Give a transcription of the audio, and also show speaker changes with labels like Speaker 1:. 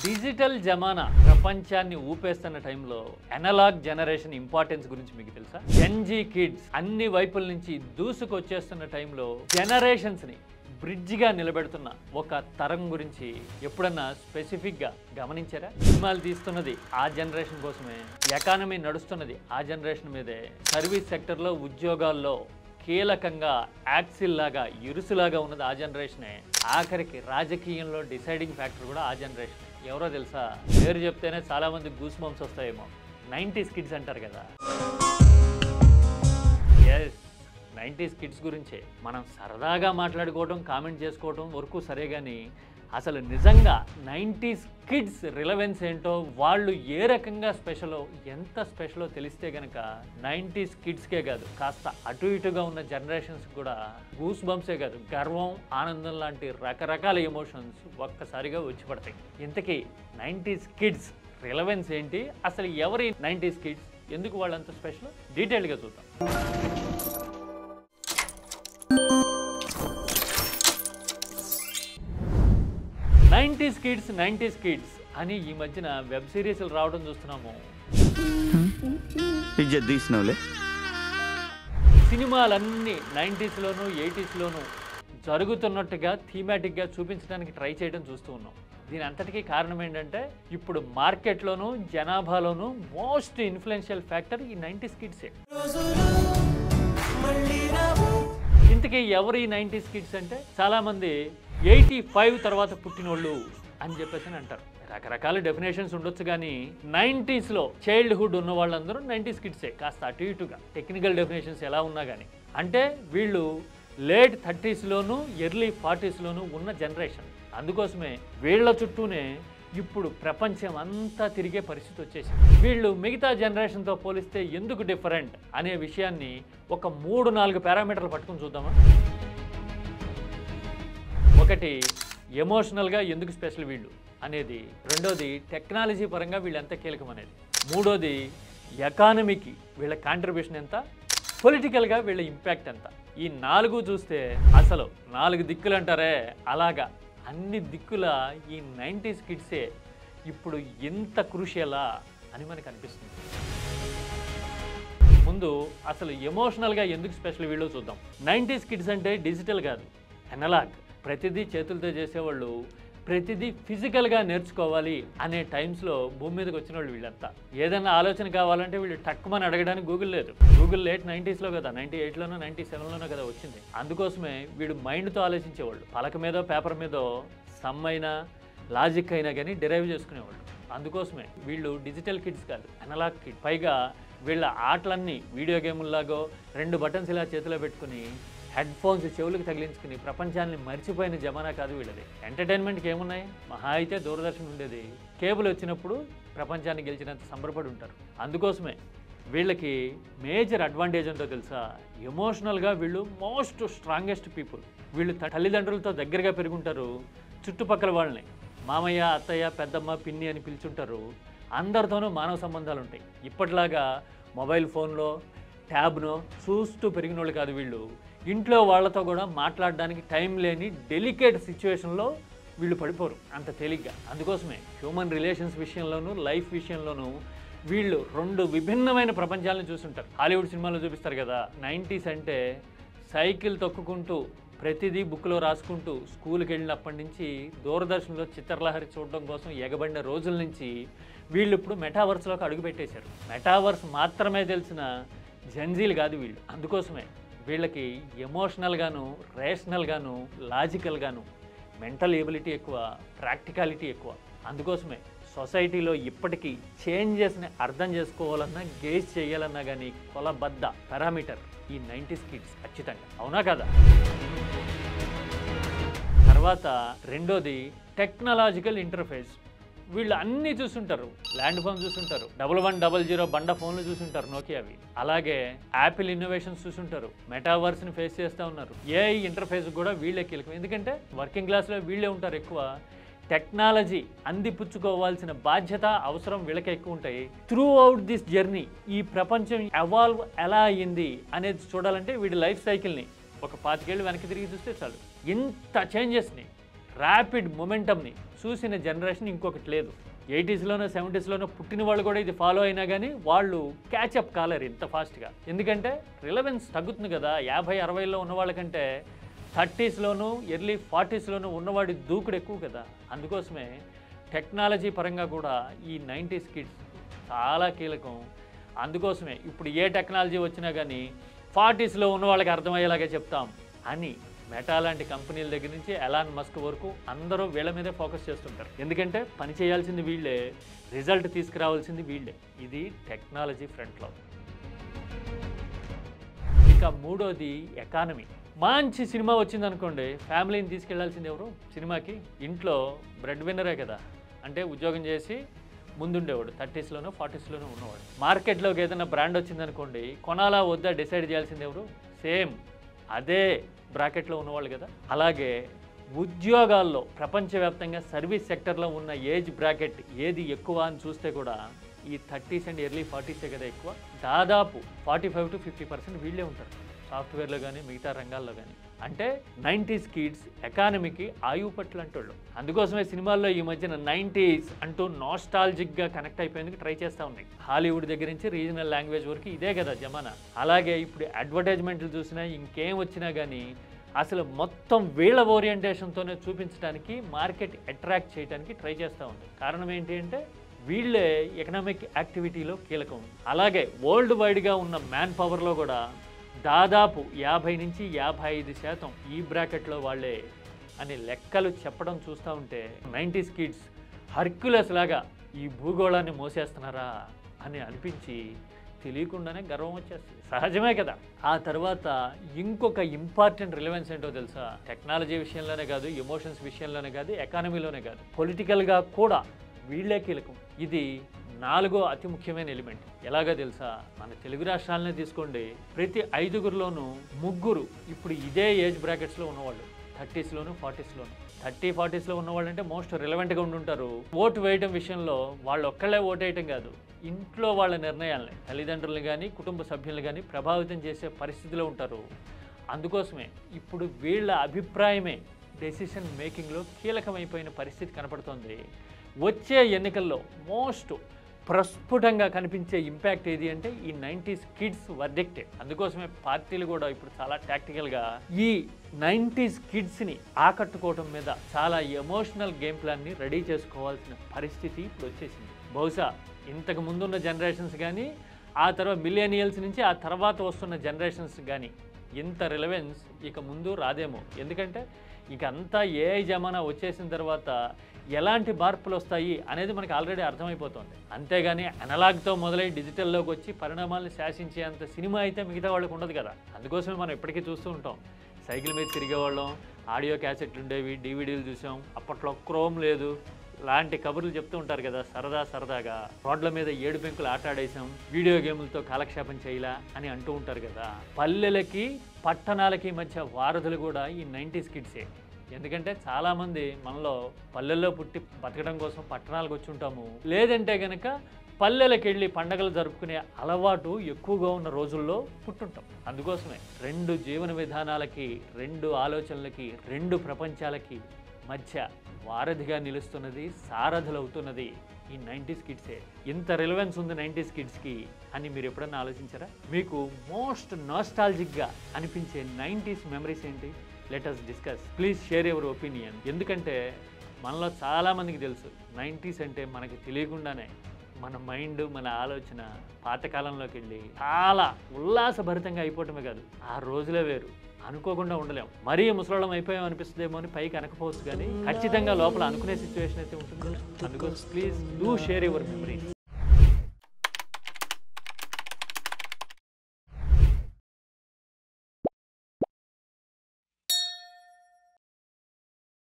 Speaker 1: Digital జమానా ప్రపంచాన్ని ఊపేస్తున్న టైంలో analogue generation importance గురించి మీకు తెలుసా? జెన్జీ కిడ్స్ అన్ని వైపుల నుంచి దూసుకొచ్చేస్తున్న టైంలో జనరేషన్స్ని బ్రిడ్జిగా నిలబెడుతున్న ఒక తరం గురించి ఎప్పుడన్నా స్పెసిఫిక్గా గమనించారా? సినిమాలు తీస్తున్నది ఆ జనరేషన్ కోసమే, ఎకానమీ నడుస్తున్నది ఆ జనరేషన్ మీదే, సర్వీస్ సెక్టర్లో ఉద్యోగాల్లో కీలకంగా యాక్సిల్ లాగా ఇరుసులాగా ఉన్నది ఆ జనరేషనే, ఆఖరికి రాజకీయంలో డిసైడింగ్ ఫ్యాక్టర్ కూడా ఆ జనరేషన్. ఎవరో తెలుసా? పేరు చెప్తేనే చాలా మంది గూస్ బంప్స్ వస్తాయేమో. 90s కిడ్స్ అంటారు కదా. ఎస్, 90s కిడ్స్ గురించే మనం సరదాగా మాట్లాడుకోవడం, కామెంట్ చేసుకోవడం వరకు సరే, కానీ అసలు నిజంగా 90s కిడ్స్ రిలవెన్స్ ఏంటో, వాళ్ళు ఏ రకంగా స్పెషలో, ఎంత స్పెషలో తెలిస్తే కనుక 90s కిడ్స్కే కాదు, కాస్త అటు ఇటుగా ఉన్న జనరేషన్స్ కూడా గూస్ బంప్సే కాదు, గర్వం, ఆనందం లాంటి రకరకాల ఎమోషన్స్ ఒక్కసారిగా వచ్చి పడతాయి. ఇంతకీ 90s కిడ్స్ రిలవెన్స్ ఏంటి, అసలు ఎవరి 90s కిడ్స్, ఎందుకు వాళ్ళంత స్పెషల్, డీటెయిల్గా చూద్దాం. 90s కిడ్స్ అని ఈ మధ్యన వెబ్ సిరీస్లు రావడం చూస్తున్నాము. సినిమాలన్నీ 90sలోనూ 80sలోనూ జరుగుతున్నట్టుగా థీమాటిక్గా చూపించడానికి ట్రై చేయడం చూస్తూ ఉన్నాం. దీని అంతటికీ కారణం ఏంటంటే, ఇప్పుడు మార్కెట్లోనూ జనాభాలోనూ మోస్ట్ ఇన్ఫ్లుయెన్షియల్ ఫ్యాక్టర్ ఈ 90s కిడ్సే. ఇంతకీ ఎవరు ఈ 90s కిడ్స్ అంటే, చాలామంది 85 తర్వాత పుట్టినోళ్ళు అని చెప్పేసి అంటారు. రకరకాల డెఫినేషన్స్ ఉండొచ్చు, కానీ 90sలో చైల్డ్హుడ్ ఉన్న వాళ్ళందరూ 90s కిడ్సే. కాస్త అటు ఇటుగా టెక్నికల్ డెఫినేషన్స్ ఎలా ఉన్నా కానీ, అంటే వీళ్ళు లేట్ 30sలోనూ ఎర్లీ 40sలోనూ ఉన్న జనరేషన్. అందుకోసమే వీళ్ళ చుట్టూనే ఇప్పుడు ప్రపంచం అంతా తిరిగే పరిస్థితి వచ్చేసింది. వీళ్ళు మిగతా జనరేషన్తో పోలిస్తే ఎందుకు డిఫరెంట్ అనే విషయాన్ని ఒక 3-4 పారామీటర్లు పట్టుకుని చూద్దామా. ఒకటి, ఎమోషనల్గా ఎందుకు స్పెషల్ వీళ్ళు అనేది. రెండోది, టెక్నాలజీ పరంగా వీళ్ళు ఎంత కీలకం అనేది. మూడోది, ఎకానమీకి వీళ్ళ కాంట్రిబ్యూషన్ ఎంత, పొలిటికల్గా వీళ్ళ ఇంపాక్ట్ ఎంత. ఈ 4 చూస్తే అసలు 4 దిక్కులు అంటారే, అలాగా అన్ని దిక్కుల ఈ 90s కిడ్సే ఇప్పుడు ఎంత క్రూషియలా అని మనకు అనిపిస్తుంది. ముందు అసలు ఎమోషనల్గా ఎందుకు స్పెషల్ వీళ్ళు చూద్దాం. 90s కిడ్స్ అంటే డిజిటల్ కాదు, అనలాగ్. ప్రతిదీ చేతులతో చేసేవాళ్ళు, ప్రతిదీ ఫిజికల్గా నేర్చుకోవాలి అనే టైమ్స్లో భూమి మీదకి వచ్చిన వాళ్ళు వీళ్ళంతా. ఏదైనా ఆలోచన కావాలంటే వీళ్ళు టక్కుమని అడగడానికి గూగుల్ లేదు. గూగుల్ లేట్ 90sలో కదా, 98లోనో 97లోనో కదా వచ్చింది. అందుకోసమే వీడు మైండ్తో ఆలోచించేవాళ్ళు. పలక మీదో పేపర్ మీదో సమ్ అయినా లాజిక్ అయినా కానీ డిరైవ్ చేసుకునేవాళ్ళు. అందుకోసమే వీళ్ళు డిజిటల్ కిడ్స్ కాదు, అనలాగ్ కిడ్. పైగా వీళ్ళ ఆటలన్నీ వీడియో గేముల్లాగో 2 బటన్స్ ఇలా చేతిలో పెట్టుకుని హెడ్ ఫోన్స్ చెవులకు తగిలించుకుని ప్రపంచాన్ని మర్చిపోయిన జమానా కాదు వీళ్ళది. ఎంటర్టైన్మెంట్కి ఏమున్నాయి, మహా అయితే దూరదర్శన్ ఉండేది. కేబుల్ వచ్చినప్పుడు ప్రపంచాన్ని గెలిచినంత సంబరపడి ఉంటారు. అందుకోసమే వీళ్ళకి మేజర్ అడ్వాంటేజ్ ఏంటో తెలుసా, ఎమోషనల్గా వీళ్ళు మోస్ట్ స్ట్రాంగెస్ట్ పీపుల్. వీళ్ళు తల్లిదండ్రులతో దగ్గరగా పెరుగుంటారు, చుట్టుపక్కల వాళ్ళని మామయ్య, అత్తయ్య, పెద్దమ్మ, పిన్ని అని పిలుచుంటారు. అందరితోనూ మానవ సంబంధాలు ఉంటాయి. ఇప్పటిలాగా మొబైల్ ఫోన్లో ట్యాబ్నో చూస్తూ పెరిగిన వాళ్ళు కాదు వీళ్ళు. ఇంట్లో వాళ్ళతో కూడా మాట్లాడడానికి టైం లేని డెలికేట్ సిచ్యువేషన్లో వీళ్ళు పడిపోరు అంత తేలిగ్గా. అందుకోసమే హ్యూమన్ రిలేషన్స్ విషయంలోనూ లైఫ్ విషయంలోనూ వీళ్ళు 2 విభిన్నమైన ప్రపంచాలను చూస్తుంటారు. హాలీవుడ్ సినిమాలో చూపిస్తారు కదా, 90s అంటే సైకిల్ తొక్కుకుంటూ ప్రతిదీ బుక్లో రాసుకుంటూ స్కూల్కి వెళ్ళినప్పటి నుంచి దూరదర్శన్లో చిత్రలహరి చూడడం కోసం ఎగబడిన రోజుల నుంచి వీళ్ళు ఇప్పుడు మెటావర్స్లోకి అడుగుపెట్టేశారు. మెటావర్స్ మాత్రమే తెలిసిన జెన్జీలు కాదు వీళ్ళు. అందుకోసమే వీళ్ళకి ఎమోషనల్గాను, రేషనల్గాను, లాజికల్గాను మెంటల్ ఎబిలిటీ ఎక్కువ, ప్రాక్టికాలిటీ ఎక్కువ. అందుకోసమే సొసైటీలో ఇప్పటికీ చేంజెస్ని అర్థం చేసుకోవాలన్నా, గేజ్ చేయాలన్నా కానీ కొలబద్ద పారామీటర్ ఈ 90s కిడ్స్ ఖచ్చితంగా. అవునా కదా? తర్వాత రెండోది, టెక్నాలజికల్ ఇంటర్ఫేస్. వీళ్ళు అన్నీ చూస్తుంటారు. ల్యాండ్ ఫోన్ చూస్తుంటారు, 1100 బండ ఫోన్లు చూస్తుంటారు, నోకియావి. అలాగే యాపిల్ ఇన్నోవేషన్స్ చూస్తుంటారు, మెటావర్స్ని ఫేస్ చేస్తూ ఉన్నారు. ఏఐ ఇంటర్ఫేస్ కూడా వీళ్ళే కీలకం. ఎందుకంటే వర్కింగ్ క్లాస్లో వీళ్ళే ఉంటారు ఎక్కువ. టెక్నాలజీ అందిపుచ్చుకోవాల్సిన బాధ్యత, అవసరం వీళ్ళకే ఎక్కువ ఉంటాయి. త్రూ అవుట్ దిస్ జర్నీ ఈ ప్రపంచం ఎవాల్వ్ ఎలా అయ్యింది అనేది చూడాలంటే వీడి లైఫ్ సైకిల్ని ఒక 25 ఏళ్ళు వెనక్కి తిరిగి చూస్తే చాలు. ఇంత చేంజెస్ని ర్యాపిడ్ మొమెంటమ్ని చూసిన జనరేషన్ ఇంకొకటి లేదు. 80స్లోనో 70స్లోనో పుట్టిన వాళ్ళు కూడా ఇది ఫాలో అయినా కానీ వాళ్ళు క్యాచప్ కాలేరు ఇంత ఫాస్ట్గా. ఎందుకంటే రిలవెన్స్ తగ్గుతుంది కదా. 50-60లో ఉన్న వాళ్ళకంటే 30స్లోనూ ఎర్లీ 40స్లోనూ ఉన్నవాడి దూకుడు ఎక్కువ కదా. అందుకోసమే టెక్నాలజీ పరంగా కూడా ఈ 90s కిడ్స్ చాలా కీలకం. అందుకోసమే ఇప్పుడు ఏ టెక్నాలజీ వచ్చినా కానీ 40స్లో ఉన్న వాళ్ళకి అర్థమయ్యేలాగా చెప్తాం అని మెటా లాంటి కంపెనీల దగ్గర నుంచి ఎలాన్ మస్క్ వరకు అందరూ వీళ్ళ మీదే ఫోకస్ చేస్తుంటారు. ఎందుకంటే పని చేయాల్సింది వీళ్ళే, రిజల్ట్ తీసుకురావాల్సింది వీళ్ళే. ఇది టెక్నాలజీ ఫ్రంట్లో. ఇక మూడోది ఎకానమీ. మంచి సినిమా వచ్చిందనుకోండి, ఫ్యామిలీని తీసుకెళ్లాల్సింది ఎవరు సినిమాకి? ఇంట్లో బ్రెడ్ విన్నరే కదా. అంటే ఉద్యోగం చేసి ముందుండేవాడు, 30స్లోనో 40స్లోనో ఉన్నవాడు. మార్కెట్లోకి ఏదైనా బ్రాండ్ వచ్చిందనుకోండి, కొనాలా వద్దా డిసైడ్ చేయాల్సింది ఎవరు? సేమ్ అదే బ్రాకెట్లో ఉన్నవాళ్ళు కదా. అలాగే ఉద్యోగాల్లో ప్రపంచవ్యాప్తంగా సర్వీస్ సెక్టర్లో ఉన్న ఏజ్ బ్రాకెట్ ఏది ఎక్కువ అని చూస్తే కూడా ఈ 30s అండ్ ఎర్లీ 40సే కదా ఎక్కువ. దాదాపు 45 to 50% వీళ్ళే ఉంటారు, సాఫ్ట్వేర్లో కానీ మిగతా రంగాల్లో కానీ. అంటే 90s కిడ్స్ ఎకానమీకి ఆయువు పట్లు అంటోళ్ళు. అందుకోసమే సినిమాల్లో ఈ మధ్యన 90s అంటూ నాస్టాలజిక్గా కనెక్ట్ అయిపోయేందుకు ట్రై చేస్తూ ఉన్నాయి. హాలీవుడ్ దగ్గర నుంచి రీజనల్ లాంగ్వేజ్ వరకు ఇదే కదా జమానా. అలాగే ఇప్పుడు అడ్వర్టైజ్మెంట్లు చూసినా ఇంకేం వచ్చినా కానీ అసలు మొత్తం వీళ్ళ ఓరియంటేషన్తోనే చూపించడానికి, మార్కెట్ అట్రాక్ట్ చేయడానికి ట్రై చేస్తూ ఉంది. కారణం ఏంటి అంటే వీళ్ళే ఎకనామిక్ యాక్టివిటీలో కీలకం. అలాగే వరల్డ్ వైడ్గా ఉన్న మ్యాన్ పవర్లో కూడా దాదాపు 50 నుంచి 55% ఈ బ్రాకెట్లో వాళ్ళే అని లెక్కలు చెప్పడం చూస్తూ ఉంటే 90s కిడ్స్ హర్క్యులస్ లాగా ఈ భూగోళాన్ని మోసేస్తున్నారా అని అనిపించి తెలియకుండానే గర్వం వచ్చేస్తుంది. సహజమే కదా. ఆ తర్వాత ఇంకొక ఇంపార్టెంట్ రిలవెన్స్ ఏంటో తెలుసా? టెక్నాలజీ విషయంలోనే కాదు, ఎమోషన్స్ విషయంలోనే కాదు, ఎకానమీలోనే కాదు, పొలిటికల్గా కూడా వీళ్ళే కీలకం. ఇది 4వ అతి ముఖ్యమైన ఎలిమెంట్. ఎలాగో తెలుసా? మన తెలుగు రాష్ట్రాలనే తీసుకోండి, ప్రతి 5గురిలోనూ 3 ఇప్పుడు ఇదే ఏజ్ బ్రాకెట్స్లో ఉన్నవాళ్ళు, 30స్లోను 40స్లోను. 30-40స్లో ఉన్నవాళ్ళు అంటే మోస్ట్ రిలవెంట్గా ఉండుంటారు. ఓటు వేయడం విషయంలో వాళ్ళు ఒక్కళ్ళే ఓటు వేయటం కాదు, ఇంట్లో వాళ్ళ నిర్ణయాలని, తల్లిదండ్రులను కానీ కుటుంబ సభ్యులను కానీ ప్రభావితం చేసే పరిస్థితిలో ఉంటారు. అందుకోసమే ఇప్పుడు వీళ్ళ అభిప్రాయమే డెసిషన్ మేకింగ్లో కీలకమైపోయిన పరిస్థితి కనపడుతోంది. వచ్చే ఎన్నికల్లో మోస్ట్ ప్రస్ఫుటంగా కనిపించే ఇంపాక్ట్ ఏది అంటే ఈ 90s కిడ్స్ వర్డిక్టే. అందుకోసమే పార్టీలు కూడా ఇప్పుడు చాలా టాక్టికల్గా ఈ 90s కిడ్స్ని ఆకట్టుకోవడం మీద చాలా ఎమోషనల్ గేమ్ ప్లాన్ని రెడీ చేసుకోవాల్సిన పరిస్థితి ఇప్పుడు వచ్చేసింది. బహుశా ఇంతకు ముందున్న జనరేషన్స్ కానీ, ఆ తర్వాత మిలేనియల్స్ నుంచి ఆ తర్వాత వస్తున్న జనరేషన్స్ కానీ ఇంత రిలవెన్స్ ఇక ముందు రాదేమో. ఎందుకంటే ఇక అంతా ఏఐ జమానా వచ్చేసిన తర్వాత ఎలాంటి మార్పులు వస్తాయి అనేది మనకు ఆల్రెడీ అర్థమైపోతుంది. అంతేగాని అనలాగ్తో మొదలై డిజిటల్లోకి వచ్చి పరిణామాలను శాసించేంత సినిమా అయితే మిగతా వాళ్ళకు ఉండదు కదా. అందుకోసమే మనం ఎప్పటికీ చూస్తూ ఉంటాం, సైకిల్ మీద తిరిగేవాళ్ళం, ఆడియో క్యాసెట్లు ఉండేవి, డివిడీలు చూసాం, అప్పట్లో క్రోమ్ లేదు లాంటి కబుర్లు చెప్తూ ఉంటారు కదా సరదాగా. రోడ్ల మీద 7 పెంకులు ఆటాడేసాం, వీడియో గేములతో కాలక్షేపం చేయలా అని అంటూ ఉంటారు కదా. పల్లెలకి పట్టణాలకి మధ్య వారధులు కూడా ఈ 90s కిడ్సే. ఎందుకంటే చాలామంది మనలో పల్లెల్లో పుట్టి బతకడం కోసం పట్టణాలకు వచ్చి ఉంటాము, లేదంటే కనుక పల్లెలకు వెళ్ళి పండగలు జరుపుకునే అలవాటు ఎక్కువగా ఉన్న రోజుల్లో పుట్టుంటాం. అందుకోసమే 2 జీవన విధానాలకి, 2 ఆలోచనలకి, 2 ప్రపంచాలకి మధ్య వారధిగా నిలుస్తున్నది, సారథులవుతున్నది ఈ 90s కిడ్సే. ఇంత రిలవెన్స్ ఉంది 90s కిడ్స్కి అని మీరు ఎప్పుడన్నా ఆలోచించారా? మీకు మోస్ట్ నాస్టాలజిక్గా అనిపించే 90s మెమరీస్ ఏంటి? Let us discuss. Please share your opinion. ఎందుకంటే మనలో చాలామందికి తెలుసు 90s అంటే మనకి తెలియకుండానే మన మైండ్, మన ఆలోచన పాతకాలంలోకి వెళ్ళి చాలా ఉల్లాసభరితంగా అయిపోవటమే కాదు, ఆ రోజులే వేరు, అనుకోకుండా ఉండలేం. మరీ ముసలోళం అయిపోయాం అనిపిస్తుందేమో అని పైకి అనకపోవచ్చు, కానీ ఖచ్చితంగా లోపల అనుకునే సిచ్యువేషన్ అయితే ఉంటుంది. అందుకోసం please do share your memories.